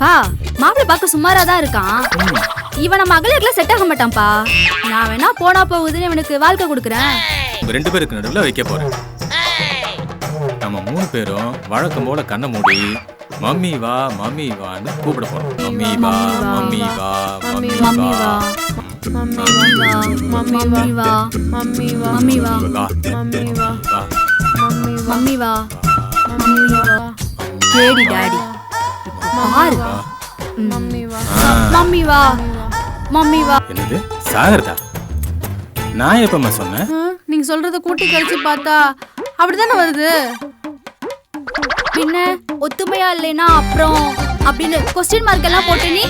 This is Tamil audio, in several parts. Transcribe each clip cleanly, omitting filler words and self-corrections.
பா மாப்பிள்ளை பார்க்க சுமாரா தான் இருக்கான். இவன் நம்ம அகலத்துல செட் ஆக மாட்டான்ப்பா. நான் வேணா போனா போகுதுன்னு இவனுக்கு வாழ்க்கை கொடுக்குறேன். உங்க 2 பேருக்கு நடுவில் வைக்க போறேன். நம்ம 3 பேரும் வழக்கம் போல கண்ணை மூடி மம்மி வா மம்மி வான்னு கூப்பிட போறோம். மம்மி வா மம்மி வா மம்மி மம்மி வா வா மம்மி வா மம்மி வா மம்மி வா மம்மி வா மம்மி வா மம்மி வா மம்மி வா கேடி டாடி பாரு. மம்மி வா மம்மி வா மம்மி வா. என்னது சாகரதா? நான் எப்பமா சொன்னேன்? நீங்க சொல்றத கூட்டி கழிச்சு பார்த்தா அப்படிதானே வருது. பின்ன ஒத்துமையா இல்லைனா அப்புறம் அப்படின்னு क्वेश्चन மார்க் எல்லாம் போட்டு நீ.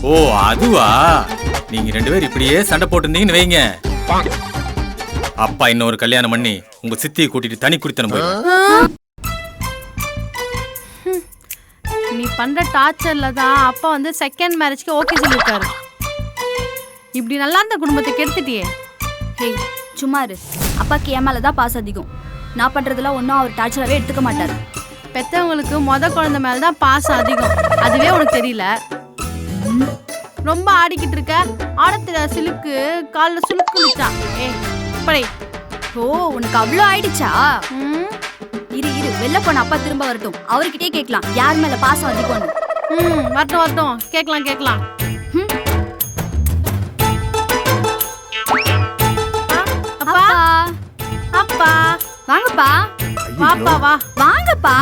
ஓ அதுவா? நீங்க 2 பேரும் இப்படியே சண்டை போட்டுருந்தீங்கன்னு வைங்க, அப்பா இன்னொரு கல்யாணம் பண்ணி உங்க சித்தியை கூட்டிட்டு தனி குடித்தனம் போயிடும். நீ பண்ற டார்ச்சர்ல தான் அப்பா வந்து செகண்ட் மேரேஜ்க்கு ஓகே சொல்லிருக்காரு. இப்படி நல்லா இருந்த குடும்பத்தை கெடுத்துட்டியே. ஹேய் சும்மா இரு. அப்பாக்கு என் மேல தான் பாசம் அதிகம். நான் பண்றதெல்லாம் ஒன்றும் அவர் டார்ச்சராகவே எடுத்துக்க மாட்டாரு. பெத்தவங்களுக்கு குழந்தை மேல தான் பாசம் அதிகம். அதுவே உனக்கு தெரியல. ரொம்ப ஆடிக்கிட்டு இருக்க. ஆடத்துல சிலுக்கு காலில் சுலுக்கு விட்டான். படை. ஓ உனக்கு அவ்வளோ ஆயிடுச்சா? இரு இரு வெளில போன அப்பா திரும்ப வரட்டும், அவர்கிட்டயே கேட்கலாம் யார் மேல பாசம் அதிகம்னு. வரட்டும் வரட்டும், கேட்கலாம் கேட்கலாம். அப்பா அப்பா வாங்கப்பா. வாப்பா வா வாங்கப்பா.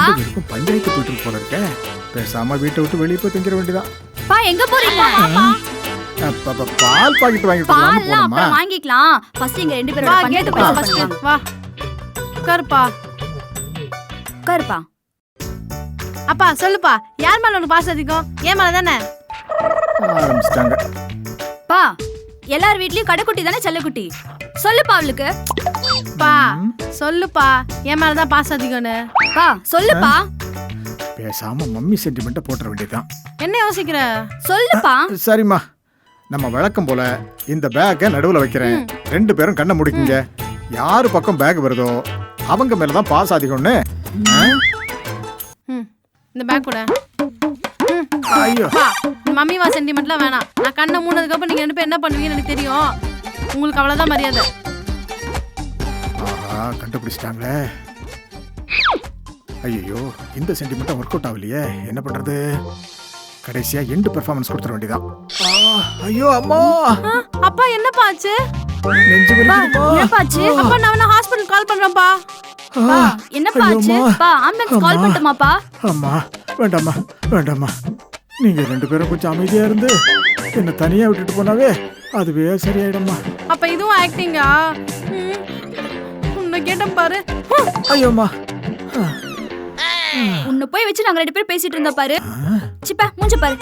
பஞ்சாயத்து போயிட்டு போல இருக்க. பேசாம வீட்டை விட்டு வெளியே போய் தங்கிட வேண்டியதான். பா எங்க போறீங்க? பால் பாக்கெட் வாங்கிட்டு பால்லாம் அப்புறம் வாங்கிக்கலாம். ஃபர்ஸ்ட் இங்க 2 பேரோட பஞ்சாயத்து பேச பண்ணுங்க. வா உட்காருப்பா உட்காருப்பா. அப்பா சொல்லுப்பா, யார் மேல உனக்கு பாசம் அதிகம்? ஏன் மேல தானே ஆரம்பிச்சிட்டாங்க. பா எல்லார் வீட்லயும் கடைக்குட்டி தானே செல்லக்குட்டி. சொல்லுப்பா அவளுக்கு. பா சொல்லுப்பா, என் மேலதான் பாசம் அதிகம்னு. பா சொல்லுப்பா. பேசாம மம்மி சென்டிமெண்ட்டை போட்டுற வேண்டியதான். என்ன யோசிக்கிற? சொல்லுப்பா. சரிம்மா, நம்ம வழக்கம் போல இந்த பேக்கை நடுவில் வைக்கிறேன். 2 பேரும் கண்ணை முடிக்குங்க. யாரு பக்கம் பேக் வருதோ அவங்க மேலதான் பாஸ் அதிகம்னு. இந்த பேக் கூட. ஐயோ மம்மி வா சென்டிமெண்ட்லாம் வேணாம். நான் கண்ணை மூணதுக்கு அப்புறம் நீங்க 2 பேரும் என்ன பண்ணுவீங்கன்னு எனக்கு தெரியும். உங்களுக்கு அவ்வளவுதான் மரியாதை. ஆஹா கண்டுபிடிச்சிட்டாங்களே. ஐயோ இந்த சென்டிமெண்ட்டை ஒர்க் அவுட் ஆகலையே, என்ன பண்றது? கடைசியா எண்ட் பெர்ஃபார்மன்ஸ் கொடுத்துட வேண்டியதான். ஐயோ அம்மா. அப்பா என்னப்பா ஆச்சு? நெஞ்சு வலிக்குதுமா. என்னப்பாச்சு? அப்பா நான் ஹாஸ்பிடல் கால் பண்றேன்ப்பா. பா என்னப்பாச்சு? பா ஆம்புலன்ஸ் கால் பண்ணட்டுமாப்பா? அம்மா வேண்டாம்மா வேண்டாம்மா, நீங்க 2 பேரும் கொஞ்சம் அமைதியா இருந்து என்ன தனியா விட்டுட்டு போனாவே அதுவே சரியாயிடும்மா. அப்ப இதுவும் ஆக்டிங்கா? உன்னை கேட்டேன் பாரு. ஐயோம்மா, உன்னை போய் வச்சு நாங்க 2 பேரும் பேசிட்டு இருந்தோம் பாரு. சிப்பா மூஞ்ச பாரு.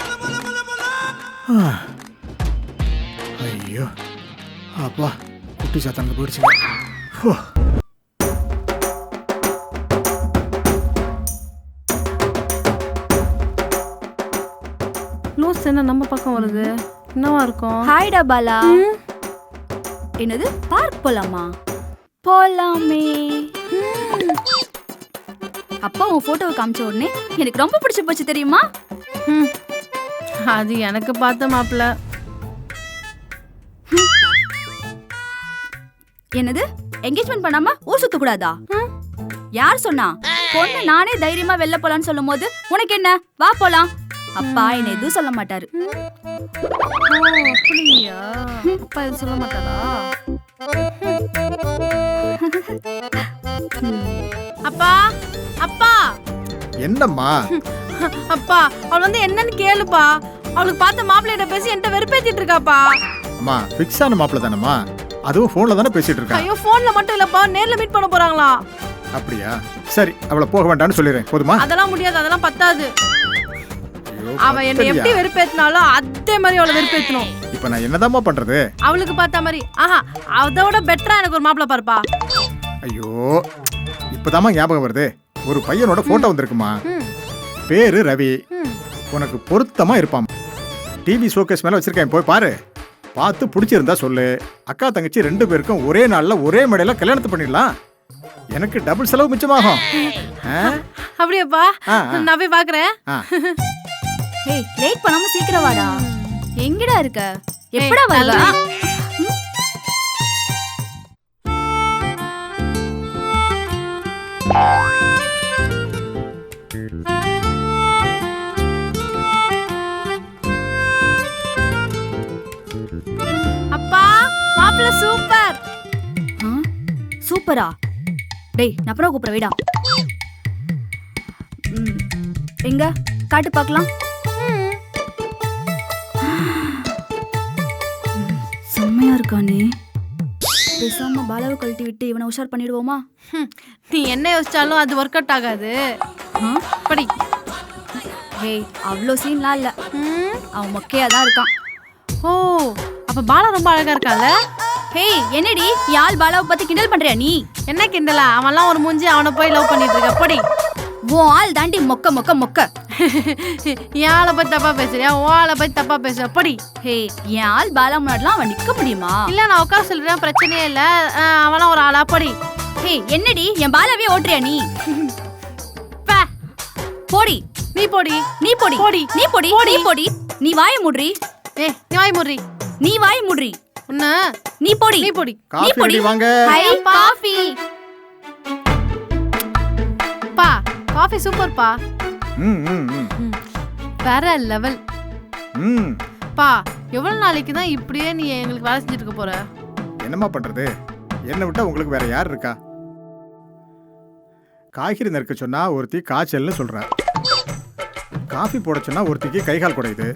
ஐயோ அப்பா குட்டி சாத்தாங்க போயிடுச்சு. லூஸ் என்ன நம்ம பக்கம் வருது? என்னவா இருக்கும்? ஹாய்டா பாலா. என்னது பார்க் போலாமா? போலாமே. அப்பா உன் போட்டோவை காமிச்ச உடனே எனக்கு ரொம்ப பிடிச்சு போச்சு தெரியுமா? அது எனக்கு பார்த்த மாப்பிள்ள. என்னது என்கேஜ்மெண்ட் பண்ணாம ஊர் சுத்த கூடாதா? யார் சொன்னா? பொண்ணு நானே தைரியமா வெளில போலான்னு சொல்லும் போது உனக்கு என்ன? வா போலாம். அப்பா என்ன எதுவும் சொல்ல மாட்டாரு. அப்படியா? அப்பா எதுவும் சொல்ல மாட்டாரா? அப்பா அப்பா. என்னம்மா? அப்பா அவள் வந்து என்னன்னு கேளுப்பா. அவளுக்கு பார்த்த மாப்பிள்ளையிட்ட பேசி என்கிட்ட வெறுப்பேத்திட்டு இருக்காப்பா. அம்மா ஃபிக்ஸ் ஆன மாப்பிள்ள தானம்மா, அதுவும் போன்ல தானே பேசிட்டு இருக்கா. ஐயோ போன்ல மட்டும் இல்லப்பா, நேர்ல மீட் பண்ண போறாங்களா? அப்படியா? சரி அவளை போக வேண்டாம்னு சொல்லிடுறேன் போதுமா? அதெல்லாம் முடியாது, அதெல்லாம் பத்தாது. அவ என்ன எப்படி வெறுப்பேத்தினாலும் அதே மாதிரி அவளை வெறுப்பேத்தணும். இப்ப நான் என்னதாம்மா பண்றது? அவளுக்கு பார்த்த மாதிரி அதோட பெட்டரா எனக்கு ஒரு மாப்பிள்ள பாருப்பா. ஐயோ இப்பதாம்மா ஞாபகம் வருது, ஒரு பையனோட போட்டோ வந்திருக்குமா. பேரு ரவி. உனக்கு பொருத்தமா இருப்பான். டிவி ஷோகேஸ் மேல வச்சிருக்கேன், போய் பாரு. பார்த்து பிடிச்சிருந்தா சொல்லு. அக்கா தங்கச்சி 2 பேருக்கும் ஒரே நாள்ல ஒரே மேடையில கல்யாணத்தை பண்ணிடலாம். எனக்கு டபுள் செலவு மிச்சமாகும். அப்படியாப்பா? நான் போய் பாக்குறேன். ஏய் லேட் பண்ணாம சீக்கிரம் வாடா. எங்கடா இருக்க? எப்படா ஏய், வருவ? தள்ளு. அப்பா மாப்பிள்ள சூப்பர். ஆ? சூப்பரா? டேய் நான் அப்புறம் கூப்பிட வைடா. எங்க காட்டு பார்க்கலாம். செம்மையா இருக்கானே. பேசாம பாலாவை கழட்டி விட்டு இவனை உஷார் பண்ணிடுவோமா? நீ என்ன யோசிச்சாலும் அது ஒர்க் அவுட் ஆகாது. ஆ? படி. ஏய் அவ்வளோ சீன்லாம் இல்ல. அவன் மொக்கையா தான் இருக்கான். ஓ அப்ப பாலா ரொம்ப அழகா இருக்கால. ஹேய் என்னடி யாழ் பாலாவை பத்தி கிண்டல் பண்றியா நீ? என்ன கிண்டலா? அவன்லாம் ஒரு மூஞ்சி, அவனை போய் லவ் பண்ணிட்டு இருக்க. படி. உன் ஆள் தாண்டி மொக்க மொக்க மொக்க. என் ஆளை பத்தி தப்பா பேசுறியா? உன் ஆளை பத்தி தப்பா பேசுற. படி. ஹே என் ஆள் பாலா முன்னாடிலாம் அவன் நிக்க முடியுமா? இல்ல நான் உட்கார சொல்றேன், பிரச்சனையே இல்ல. அவனா ஒரு ஆளா. படி. ஹே என்னடி என் பாலாவே ஓட்டுறியா நீ? பே. போடி. நீ போடி. நீ போடி. போடி. நீ போடி. நீ போடி. நீ வாய மூடுறி. ஏய் நீ வாய் முறி. நீ வாய மூடுறி. உன்ன நீ போடி. நீ போடி. நீ காஃபி போடி. ரெடி வாங்க. High coffee. பா காஃபி சூப்பர் பா. ம் ம் ம் வேற லெவல். ம் பா எவ்வளவு நாளைக்கு தான் இப்படியே நீ எங்களுக்கு வேலை செஞ்சுட்டு இருக்க போற? என்னம்மா பண்றது? என்னை விட்டா உங்களுக்கு வேற யார் இருக்கா? காய்கறி நறுக்க சொன்னா ஒருத்தி காய்ச்சல்னு சொல்றா. காஃபி போட சொன்னா ஒருத்திக்கு கைகால் குடையுது.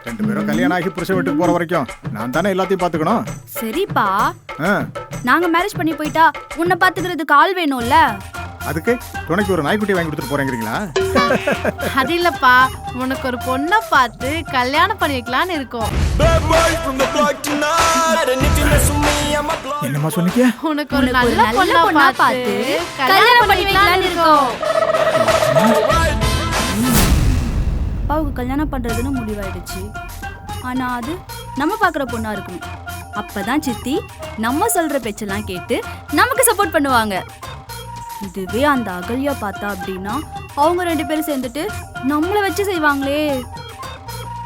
ரெண்டு பேரும் கல்யாணம் ஆகி புருஷ வீட்டுக்கு போற வரைக்கும் நான் தானே எல்லாத்தையும் பாத்துக்கணும். சரிப்பா ஆ, நாங்க மேரேஜ் பண்ணி போயிட்டா உன்னை பாத்துக்கிறதுக்கு ஆள் வேணும்ல. அதுக்கு துணைக்கு ஒரு நாய்க்குட்டி வாங்கி கொடுத்துட்டு போறேங்கிறீங்களா? அது இல்லப்பா, உனக்கு ஒரு பொண்ணை பார்த்து கல்யாணம் பண்ணி வைக்கலான்னு இருக்கோம். என்னம்மா சொன்னீங்க? உனக்கு ஒரு உனக்கு ஒரு நல்ல நல்ல பொண்ணா பார்த்து கல்யாணம் பண்ணி வைக்கலான்னு இருக்கோம். அப்பாவுக்கு கல்யாணம் பண்றதுன்னு முடிவாயிடுச்சு. ஆனா அது நம்ம பாக்குற பொண்ணா இருக்கணும். அப்பதான் சித்தி நம்ம சொல்ற பேச்செல்லாம் கேட்டு நமக்கு சப்போர்ட் பண்ணுவாங்க. இதுவே அந்த அகல்யா பார்த்தா அப்படின்னா அவங்க ரெண்டு பேரும் சேர்ந்துட்டு நம்மள வச்சு செய்வாங்களே.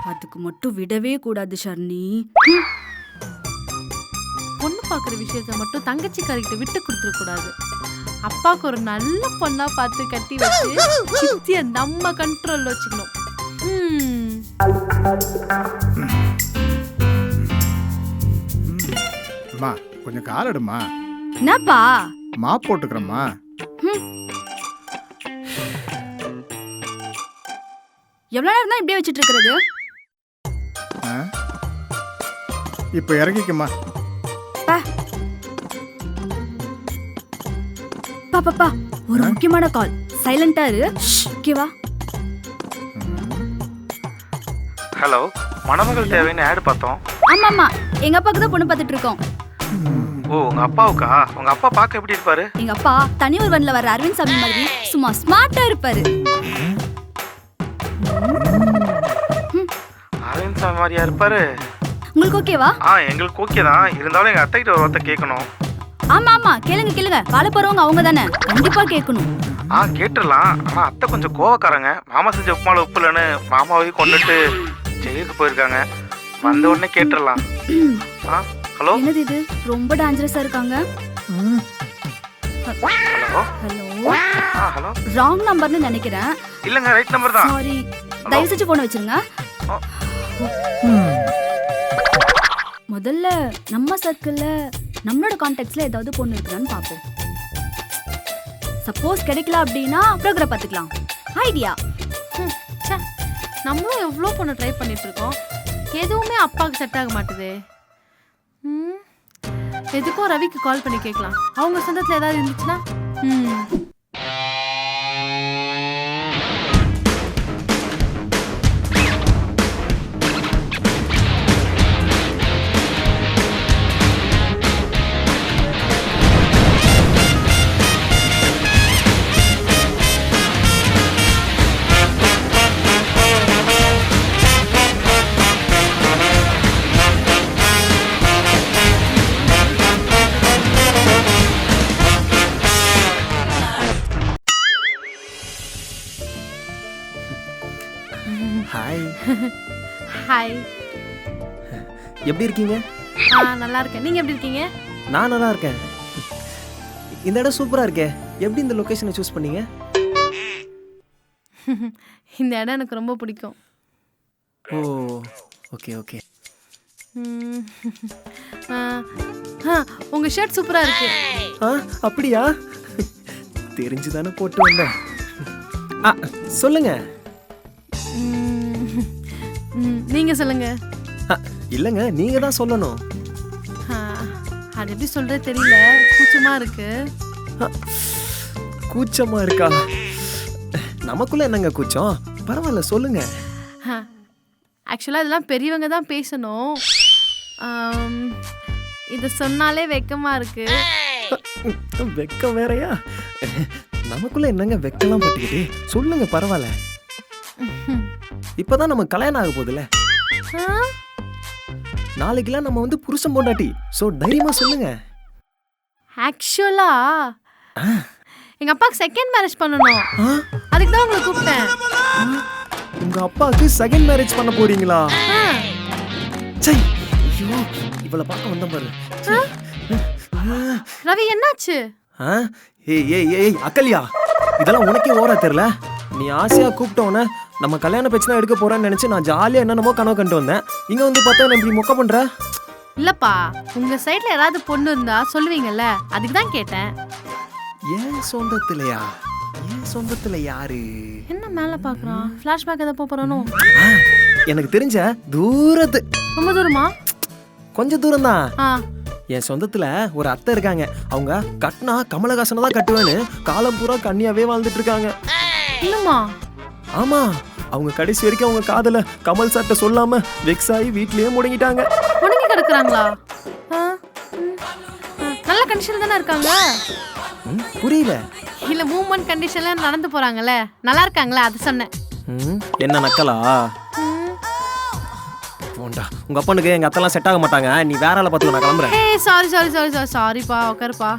அதுக்கு மட்டும் விடவே கூடாது ஷர்ணி. பொண்ணு பார்க்குற விஷயத்த மட்டும் தங்கச்சி கறிக்கிட்ட விட்டு கொடுத்துட கூடாது. அப்பாவுக்கு ஒரு நல்ல பொண்ணா பார்த்து கட்டி வச்சு சித்திய நம்ம கண்ட்ரோல்ல வச்சுக்கணும். அம்மா கொஞ்சம் காலடுமா. என்னப்பா? மாப் போட்டுக்கிறம்மா. எவ்வளவு நேரம் தான் இப்படியே வச்சிட்டு இருக்கிறது? ஆ? இப்ப இறங்கிக்குமா. பாப்பா ஒரு முக்கியமான கால். சைலண்டா இரு. ஓகேவா? ஹலோ, மணமகள் தேவைன்னு ஆட் பார்த்தோம். ஆமா ஆமா, எங்க அப்பாவுக்கு தான் பொண்ணு பார்த்துட்டு இருக்கோம். ஓ, உங்க அப்பாவுக்கா? உங்க அப்பா பார்க்க எப்படி இருப்பாரு? எங்க அப்பா தனி ஒருவன்ல வர அரவிந்த் சாமி மாதிரி சும்மா ஸ்மார்ட்டா இருப்பாரு. அரவிந்த் சாமி மாதிரியா இருப்பாரு? உங்களுக்கு ஓகேவா? எங்களுக்கு ஓகே தான். இருந்தாலும் எங்க அத்தை கிட்ட ஒரு வார்த்தை கேட்கணும். ஆமா ஆமா, கேளுங்க கேளுங்க. வாழ போறவங்க அவங்க தானே, கண்டிப்பா கேட்கணும். கேட்டுடலாம். ஆனா அத்தை கொஞ்சம் கோவக்காரங்க. மாமா செஞ்ச உப்புமால உப்பு இல்லைன்னு மாமாவையும் கொண்டுட்டு ஜெயிலுக்கு போயிருக்காங்க. வந்த உடனே கேட்டுடலாம். ஹலோ, என்னது இது? ரொம்ப டேஞ்சரஸா இருக்காங்க. Hello hello, hello. ராங் நம்பர்னு நினைக்கிறேன். இல்லங்க, ரைட் நம்பர் தான். சாரி, தயவு செஞ்சு போன் வச்சிருங்க. முதல்ல நம்ம சர்க்கிள்ல நம்மளோட கான்டாக்ட்ஸ்ல ஏதாவது பொண்ணு இருக்குதான்னு பார்ப்போம். சப்போஸ் கிடைக்கல அப்படின்னா ப்ரோக்ராம் பார்த்துக்கலாம். ஐடியா. நம்மளும் எவ்வளோ பொண்ணு ட்ரை பண்ணிட்டு இருக்கோம், எதுவுமே அப்பாவுக்கு செட் ஆக மாட்டுதே. எதுக்கும் ரவிக்கு கால் பண்ணி கேட்கலாம். அவங்க சொந்தத்தில் ஏதாவது இருந்துச்சுன்னா. ஹாய். ஹாய். எப்படி இருக்கீங்க? நல்லா இருக்கேன். நீங்க எப்படி இருக்கீங்க? நான் நல்லா இருக்கேன். இந்த இடம் சூப்பரா இருக்கே. எப்படி இந்த லொகேஷனை சூஸ் பண்ணீங்க? இந்த இடம் எனக்கு ரொம்ப பிடிக்கும். ஓ ஓகே ஓகே. உங்க ஷர்ட் சூப்பரா இருக்கு. அப்படியா? தெரிஞ்சுதானே போட்டு வந்தேன். சொல்லுங்க. நீங்க சொல்லுங்க. இல்லைங்க, நீங்க தான் சொல்லணும். அது எப்படி சொல்றது தெரியல, கூச்சமா இருக்கு. கூச்சமா இருக்கா? நமக்குள்ள என்னங்க கூச்சம்? பரவாயில்ல, சொல்லுங்க. ஆக்சுவலாக இதெல்லாம் பெரியவங்க தான் பேசணும். இதை சொன்னாலே வெக்கமா இருக்கு. வெக்கம் வேறையா? நமக்குள்ள என்னங்க வெக்கலாம் பட்டுக்கிட்டு? சொல்லுங்க, பரவாயில்ல. இப்பதான் நம்ம கல்யாணம் ஆக போகுதுல்ல. நாளைக்கெல்லாம் நம்ம வந்து புருஷன் பொண்டாட்டி. சோ தைரியமா சொல்லுங்க. ஆக்சுவலா எங்க அப்பாக்கு செகண்ட் மேரேஜ் பண்ணணும். அதுக்கு தான் உங்களை கூப்பிட்டேன். உங்க அப்பாவுக்கு செகண்ட் மேரேஜ் பண்ண போறீங்களா? சை, ஐயோ, இவளை பார்க்க வந்த பாரு. ரவி, என்னாச்சு? ஏய் ஏய் ஏய் அக்கல்யா, இதெல்லாம் உனக்கே ஓரா தெரியல. நீ ஆசையா கூப்பிட்டோன்னே நம்ம கல்யாண பேச்சு தான் எடுக்க போறேன்னு நினைச்சு நான் ஜாலியா என்னென்னமோ கனவு கண்டு வந்தேன். இங்க வந்து பார்த்தா நான் இப்படி மொக்க பண்ற. இல்லப்பா, உங்க சைடுல யாராவது பொண்ணு இருந்தா சொல்லுவீங்கல்ல, அதுக்கு தான் கேட்டேன். ஏன் சொந்தத்திலயா? ஏன் சொந்தத்துல யாரு? என்ன மேல பாக்குறான்? ஃபிளாஷ்பேக் எதை போறனோ? எனக்கு தெரிஞ்ச தூரத்து. ரொம்ப தூரமா? கொஞ்சம் தூரம் தான். என் சொந்தத்துல ஒரு அத்தை இருக்காங்க. அவங்க கட்டினா கமலஹாசனை தான் கட்டுவேன்னு காலம் பூரா கன்னியாவே வாழ்ந்துட்டு இருக்காங்க. இல்லம்மா? ஆமா, அவங்க கடைசி வரைக்கும் அவங்க காதல கமல் சார்ட்ட சொல்லாம வெக்ஸ் ஆகி வீட்லயே முடங்கிட்டாங்க. முடங்கி கிடக்குறாங்களா? நல்ல கண்டிஷன்ல தானே இருக்காங்க. புரியல. இல்ல, மூவ்மெண்ட் கண்டிஷன்ல நடந்து போறாங்கல்ல, நல்லா இருக்காங்களா, அது சொன்னேன். என்ன நக்கலா? போண்டா, உங்க அப்பனுக்கு எங்க அத்தெல்லாம் செட் ஆக மாட்டாங்க. நீ வேற ஆளை பார்த்து நான் கிளம்புறேன். சாரி சாரி சாரி சாரி சாரிப்பா, உட்காருப்பா.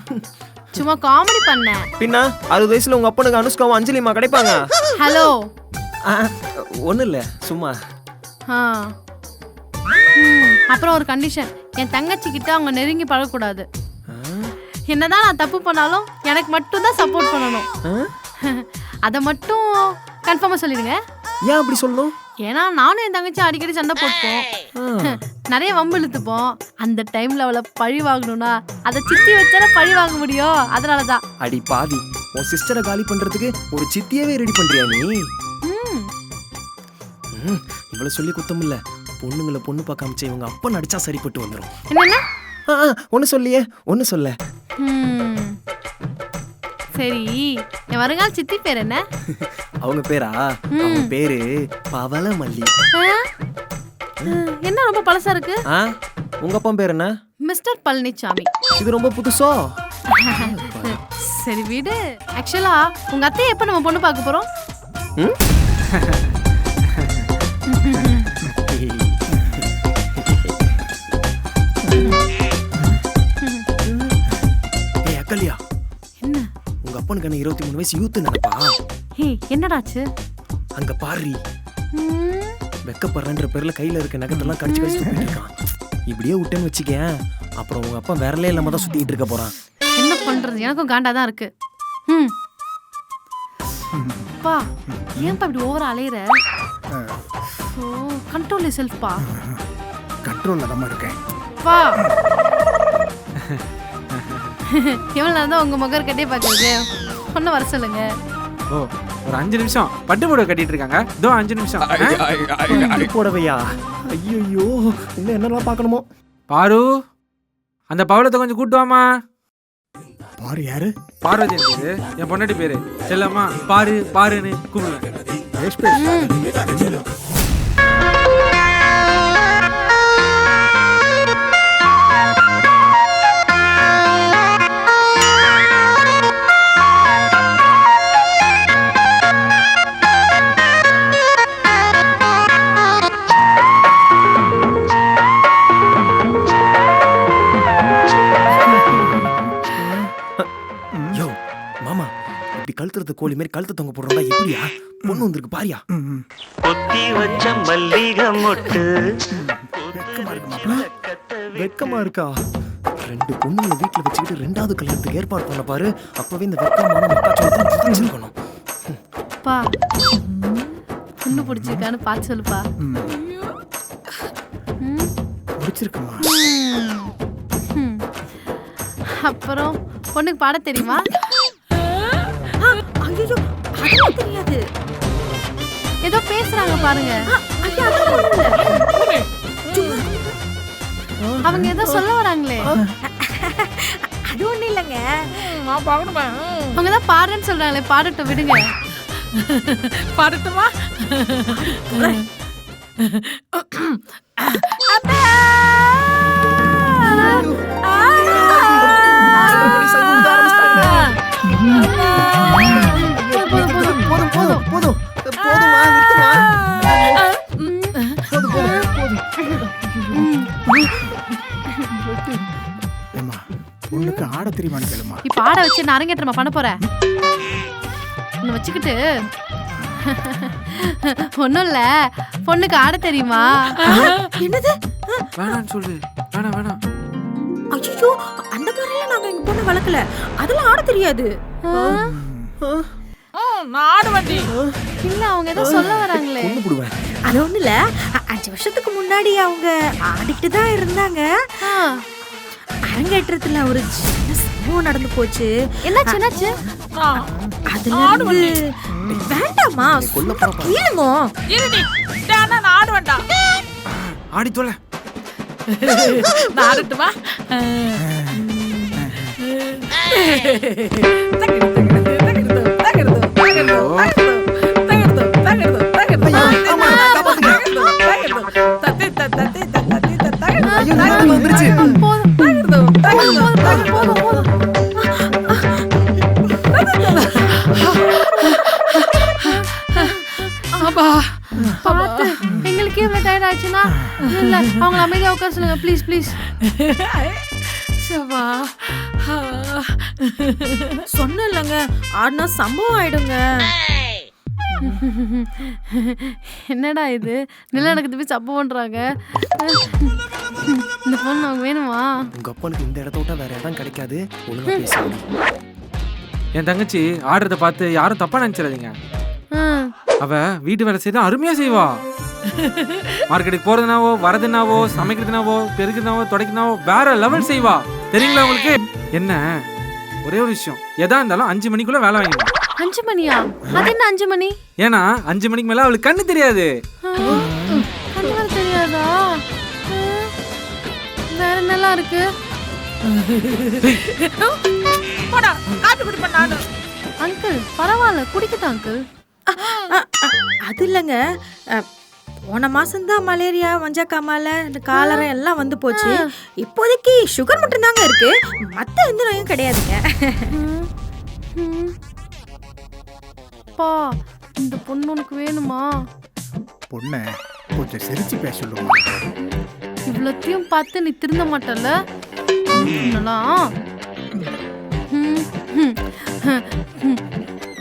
சும்மா காமெடி பண்ணேன். பின்ன 60 வயசுல உங்க அப்பனுக்கு அனுஷ்காவும் அஞ்சலிமா கிடைப்பாங்க? ஹலோ. ஒன்றும் இல்லை, சும்மா. அப்புறம் ஒரு கண்டிஷன், என் தங்கச்சி கிட்ட அவங்க நெருங்கி பழகக்கூடாது. என்னதான் நான் தப்பு பண்ணாலும் எனக்கு மட்டும் தான் சப்போர்ட் பண்ணணும். அதை மட்டும் கன்ஃபார்மா சொல்லிடுங்க. ஏன் அப்படி சொல்லணும்? ஏன்னா நானும் என் தங்கச்சி அடிக்கடி சண்டை போட்டுப்போம், நிறைய வம்பு இழுத்துப்போம். அந்த டைம்ல அவளை பழி வாங்கணும்னா அதை சித்தி வச்சால பழி வாங்க முடியும். அதனாலதான். அடி பாவி, உன் சிஸ்டரை காலி பண்றதுக்கு ஒரு சித்தியவே ரெடி பண்றியா நீ? இவ்வளவு சொல்லி குத்தம் இல்ல. பொண்ணுங்களை பொண்ணு பார்க்க அமைச்ச இவங்க அப்பா நடிச்சா சரிப்பட்டு வந்துடும். என்ன? ஒண்ணு சொல்லியே, ஒண்ணு சொல்ல. சரி, என் வருங்கால சித்தி பேர் என்ன? அவங்க பேரா? அவங்க பேரு பவளமல்லி. என்ன ரொம்ப பழசா இருக்கு? உங்க அப்பா பேர் என்ன? மிஸ்டர் பழனிசாமி. இது ரொம்ப புதுசோ? சரி வீடு. ஆக்சுவலா உங்க அத்தையை எப்ப நம்ம பொண்ணு பார்க்க போறோம்? அக்கல்யா, என்ன? உங்க அப்பனுக்கு என்ன 23 வயசு யூத் நினைப்பா? என்னடாச்சு? அங்க பாரு, வெக்கப்படுறன்ற பேர்ல கையில இருக்க நகத்தெல்லாம் கடிச்சு கடிச்சு இருக்கான். இப்படியே விட்டேன்னு வச்சுக்கேன், அப்புறம் உங்க அப்பா விரலே இல்லாம தான் சுத்திட்டு இருக்க போறான். என்ன பண்றது? எனக்கும் காண்டாதான் இருக்கு. பா, ஏன்பா இப்படி ஓவரா அலையற? கண்ட்ரோல் யுவர் பா. கண்ட்ரோல்ல தான் இருக்கேன். பா, எவ்வளவு நேரம் தான் உங்க முகர் கட்டே பாக்குறது? ஒன்னும் வர சொல்லுங்க. ஓ, ஒரு 5 நிமிஷம் பட்டு புடவை கட்டிட்டு இருக்காங்க. இதோ 5 நிமிஷம். புடவையா? ஐயோ, இன்னும் என்னெல்லாம் பார்க்கணுமோ. பாரு, அந்த பவளத்தை கொஞ்சம் கூட்டுவாமா. பாரு யாரு? பார்வதி பேரு, என் பொண்டாட்டி பேரு. செல்லம்மா பாரு பாருன்னு கூப்பிடுவேன். கோழி மாதிரி கழுத்து தொங்க போடுறா எப்படியா? பொண்ணு வந்திருக்கு பாரியா. கொத்தி வச்ச மல்லிகை மொட்டு. வெக்கமா இருக்கா? 2 பொண்ணுங்களை வீட்டுல வச்சுக்கிட்டு 2வது கல்யாணத்துக்கு ஏற்பாடு பண்ண பாரு. அப்பவே இந்த வெக்கமான மக்காச்சோளம் பா பொண்ணு பிடிச்சிருக்கான்னு பார்த்து சொல்லுப்பா. பிடிச்சிருக்குமா? அப்புறம் பொண்ணுக்கு பாட தெரியுமா? ஐயோ அதெல்லாம் தெரியாது. ஏதோ பேசுறாங்க பாருங்க. ஐயா அதெல்லாம் ஒண்ணும் இல்ல. அவங்க ஏதோ சொல்ல வராங்களே. அது ஒண்ணும் இல்லைங்க. அவங்க தான் பாடுறேன்னு சொல்றாங்களே, பாடட்டும் விடுங்க. பாடட்டுமா? ஏம்மா பொண்ணுக்கு ஆட தெரியுமான்னு கேளுமா. இப்ப ஆட வச்சு நான் அரங்கேற்றமா பண்ண போறேன். உன்னை வச்சுக்கிட்டு ஒன்னும் இல்ல, பொண்ணுக்கு ஆட தெரியுமா? என்னது? வேணான்னு சொல்லு. வேணாம். ஐயோ அந்த மாதிரிலாம் நாங்க எங்க பொண்ணு வளர்க்கல. அதெல்லாம் ஆட தெரியாது. நான் ஆடுவேன்டி. இல்ல அவங்க ஏதோ சொல்ல வராங்களே. பொண்ணு போடுவேன். அது ஒண்ணும் இல்ல. 5 வருஷத்துக்கு முன்னாடி அவங்க ஆடிட்டு தான் இருந்தாங்க. அரங்கேற்றத்துல ஒரு சின்ன சம்பவம் நடந்து போச்சு. என்னாச்சு? அதுல இருந்து வேண்டாமா கேளுங்க. இருடி. நான் ஆடுவேன்டா. ஆடி தொலை. நான் ஆடட்டுமா? பாத்து எங்களுக்கு இவ்வளவு டயர்ட் ஆயிடுச்சுன்னா இல்ல அவங்க அமைதியா உட்கார சொல்லுங்க ப்ளீஸ் ப்ளீஸ். சொன்ன இல்லங்க ஆடினா சம்பவம் ஆயிடுங்க. என்னடா இது நிலநடுக்கத்து போய் சப்ப பண்றாங்க. இந்த பொண்ணு அவங்க வேணுமா? உங்க அப்பனுக்கு இந்த இடத்த விட்டா வேற இடம் கிடைக்காது. ஒழுங்கா பேசுங்க. என் தங்கச்சி ஆடுறத பார்த்து யாரும் தப்பா நினைச்சிடாதீங்க. அவ வீட்டு வேலை செய்து அருமையா செய்வா. மார்க்கெட்டுக்கு போறதுனாவோ வரதுனாவோ சமைக்கிறதுனாவோ பெருக்குனாவோ துடைக்கிறதுனாவோ வேற லெவல் செய்வா. தெரியுங்களா உங்களுக்கு? என்ன ஒரே ஒரு விஷயம், எதா இருந்தாலும் 5 மணிக்குள்ள வேலை வாங்கிடும். 5 மணியா? அது என்ன 5 மணி? ஏன்னா 5 மணிக்கு மேல அவளுக்கு கண்ணு தெரியாது. கண்ணு தெரியாதா? வேற என்னலாம் இருக்கு? போடா காப்பி குடி பண்ணானு. அங்கிள் பரவாயில்ல குடிக்கட்டும் அங்கிள். அது இல்லைங்க. போன மாசம்தான் மலேரியா மஞ்சக்காமால இந்த காலரம் எல்லாம் வந்து போச்சு. இப்போதைக்கு சுகர் மட்டும் தாங்க இருக்கு. மத்த எந்த நோயும் கிடையாதுங்க. பா இந்த பொண்ணு உனக்கு வேணுமா? பொண்ணை கொஞ்சம் சிரிச்சு பேச சொல்லுமா. இவ்வளத்தையும் பார்த்து நீ திருந்த மாட்டல.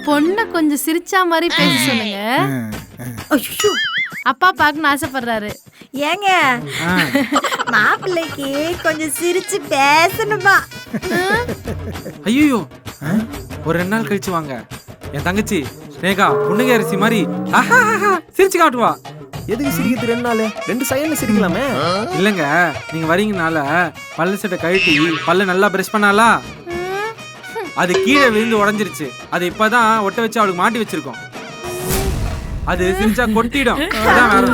பொண்ணை கொஞ்சம் சிரிச்சா மாதிரி பேச சொல்லுங்க. ஐயோ அப்பா பார்க்கணும்னு ஆசைப்படுறாரு. ஏங்க மாப்பிள்ளைக்கு கொஞ்சம் சிரிச்சு பேசணுமா? ஐயோ ஒரு 2 நாள் கழிச்சு வாங்க. என் தங்கச்சி ஸ்னேகா புண்ணுங்க அரிசி மாதிரி சிரிச்சு காட்டுவா. எதுக்கு சிரிக்கிறது 2 நாள்? 2 செகண்ட்ல சிரிக்கலாமே. இல்லங்க நீங்க வரீங்கனால பல்லு சட்டை கழட்டி பல்ல நல்லா பிரஷ் பண்ணாலா, அது கீழே விழுந்து உடஞ்சிருச்சு. அது இப்பதான் ஒட்ட வச்சு அவளுக்கு மாட்டி வச்சிருக்கோம். அது சிரிச்சா கொட்டிடும். அதான் வேற.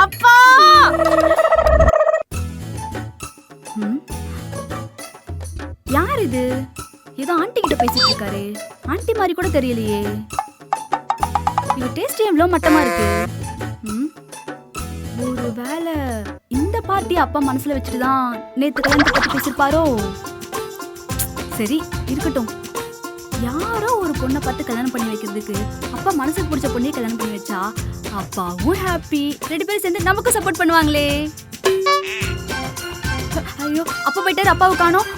அப்பா யார் இது? ஏதோ ஆண்டி கிட்ட பேசிட்டு இருக்காரு. ஆண்டி மாதிரி கூட தெரியலையே. இவ டேஸ்ட் எவ்வளோ மட்டமா இருக்கு. ஒருவேளை இந்த பார்ட்டி அப்பா மனசுல வச்சுட்டு தான் நேத்து கல்யாணத்தை பத்தி பேசிருப்பாரோ? சரி இருக்கட்டும். யாரோ ஒரு பொண்ணை பார்த்து கல்யாணம் பண்ணி வைக்கிறதுக்கு அப்பா மனசுக்கு பிடிச்ச பொண்ணையே கல்யாணம் பண்ணி வச்சா அப்பாவும் ஹாப்பி. 2 பேரும் சேர்ந்து நமக்கு சப்போர்ட் பண்ணுவாங்களே. ஐயோ அப்பா போயிட்டாரு, அப்பாவை காணோம்.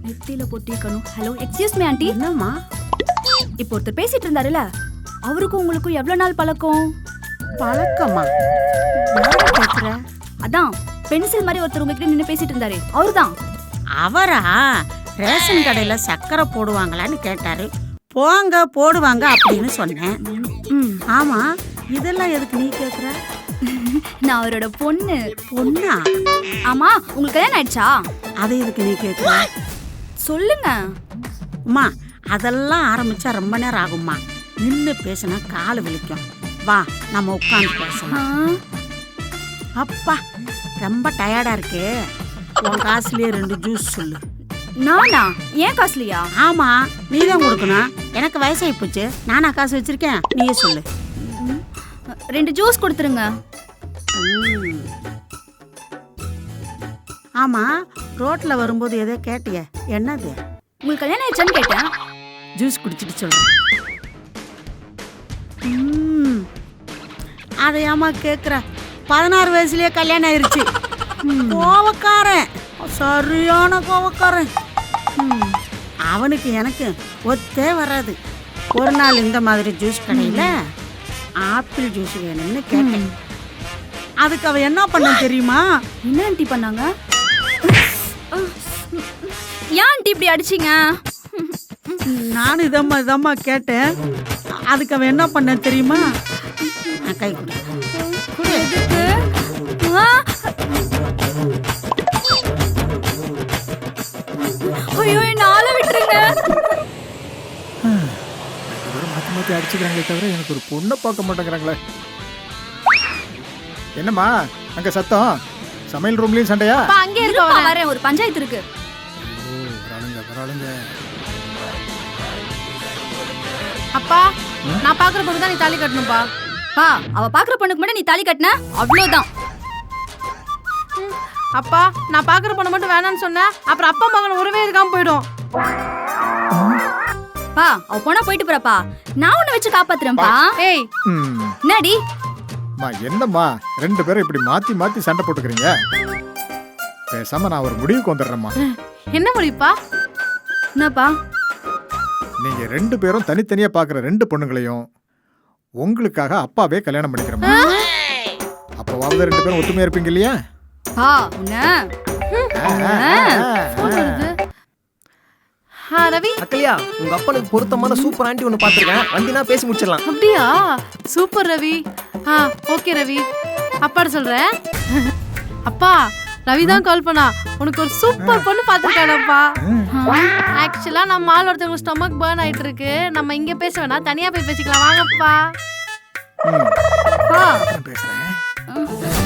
நெத்தியில பொட்டிக்கணும். Hello, excuse me aunty. என்னம்மா இப்போ ஒருத்தர் பேசிட்டு இருந்தாருல, அவருக்கும் உங்களுக்கும் எவ்வளவு நாள் பழக்கம்? பழக்கமா? யாரை கேக்குற? அதான் பென்சில் மாதிரி ஒருத்தர் உங்ககிட்ட நின்னு பேசிட்டு இருந்தாரு, அவர்தான். அவரா? ரேஷன் கடையில சக்கரை போடுவாங்களான்னு கேட்டாரு. போங்க போடுவாங்க அப்படின்னு சொன்னேன். ஆமா, இதெல்லாம் எதுக்கு நீ கேக்குற? நான் அவரோட பொண்ணு. பொண்ணா? ஆமா, உங்களுக்கு கல்யாணம் ஆயிடுச்சா? அதை எதுக்கு நீ கேக்குற? சொல்லுங்க. அம்மா, அதெல்லாம் ஆரம்பிச்சா ரொம்ப நேரம் ஆகும்மா. நின்று பேசினா கால் வலிக்கும். வா, நம்ம உட்காந்து பேசலாம். அப்பா, ரொம்ப டயர்டா இருக்கு. உன் காசுலயே 2 ஜூஸ் சொல்லு. நானா? ஏன் காசுலியா? ஆமா, நீ தான் கொடுக்கணும். எனக்கு வயசாகி போச்சு. நானா காசு வச்சிருக்கேன், நீயே சொல்லு. 2 ஜூஸ் கொடுத்துருங்க. ஆமா, ரோட்ல வரும்போது எதோ கேட்டிய, என்னது? உங்களுக்கு கல்யாணம் ஆயிடுச்சான்னு கேட்டேன். ஜூஸ் குடிச்சிட்டு சொல்றேன். அதை ஏமா கேக்குற? 16 வயசுலயே கல்யாணம் ஆயிருச்சு. கோவக்காரன், சரியான கோவக்காரன். அவனுக்கு எனக்கு ஒத்தே வராது. ஒரு நாள் இந்த மாதிரி ஜூஸ் கடையில ஆப்பிள் ஜூஸ் வேணும்னு கேட்டேன். அதுக்கு அவ என்ன பண்ண தெரியுமா? என்ன ஆண்டி பண்ணாங்க? ஏன் ஆண்டி இப்படி அடிச்சீங்க? நானும் இதம்மா கேட்டேன். அதுக்கு அவ என்ன பண்ண தெரியுமா? கை கொடு. ஐயோ, என்ன ஆள விட்டுருங்க. மாற்றி மாற்றி அடிச்சுக்கிறாங்களே தவிர எனக்கு ஒரு பொண்ணை பார்க்க மாட்டேங்கிறாங்களே. என்னம்மா அங்க சத்தம்? சமையல் ரூம்லயும் சண்டையா? அப்பா அங்கே இருப்பா, இருக்க வரேன். ஒரு பஞ்சாயத்து இருக்கு. பரவாயில்லைங்க. அப்பா, நான் பாக்குற பொண்ணு தான் நீ தாலி கட்டணும்பா. பா, அவ பாக்குற பொண்ணுக்கு மட்டும் நீ தாலி கட்டின, அவ்வளவுதான். அப்பா, நான் பாக்குற பொண்ணு மட்டும் வேணாம்னு சொன்னேன். அப்புறம் அப்பா மகன் உறவே இருக்காம போயிடும். பா, அவ போனா போயிட்டு போறப்பா. நான் உன்னை வச்சு காப்பாத்துறேன்ப்பா. ஏய், என்னடி? என்னம்மா 2 பேரும் இப்படி மாத்தி மாத்தி சண்டை போட்டுக்கிறீங்க? பேசாம நான் ஒரு முடிவுக்கு வந்துடுறேம்மா. என்ன முடிப்பா? என்னப்பா? நீங்க 2 பேரும் தனித்தனியா பாக்குற 2 பொண்ணுங்களையும் உங்களுக்காக அப்பாவே கல்யாணம் பண்ணிக்கிறோம். அப்பவாவது 2 பேரும் ஒத்துமையா இருப்பீங்க இல்லையா? பா, உன்ன ரவி. அக்கலியா, உங்க அப்பனுக்கு பொருத்தமான சூப்பர் ஆண்டி ஒன்று பார்த்துருக்கேன். வந்தினா பேசி முடிச்சிடலாம். அப்படியா? சூப்பர் ரவி. ஓகே ரவி, அப்பாட சொல்றேன். அப்பா, ரவி தான் கால் பண்ணா. உனக்கு ஒரு சூப்பர் பொண்ணு பார்த்துருக்கானப்பா. ஆக்சுவலா நம்ம ஆள் ஒருத்தவங்க ஸ்டொமக் பர்ன் ஆயிட்டு இருக்கு. நம்ம இங்க பேச வேணாம், தனியா போய் பேசிக்கலாம். வாங்கப்பா. பேசுறேன்.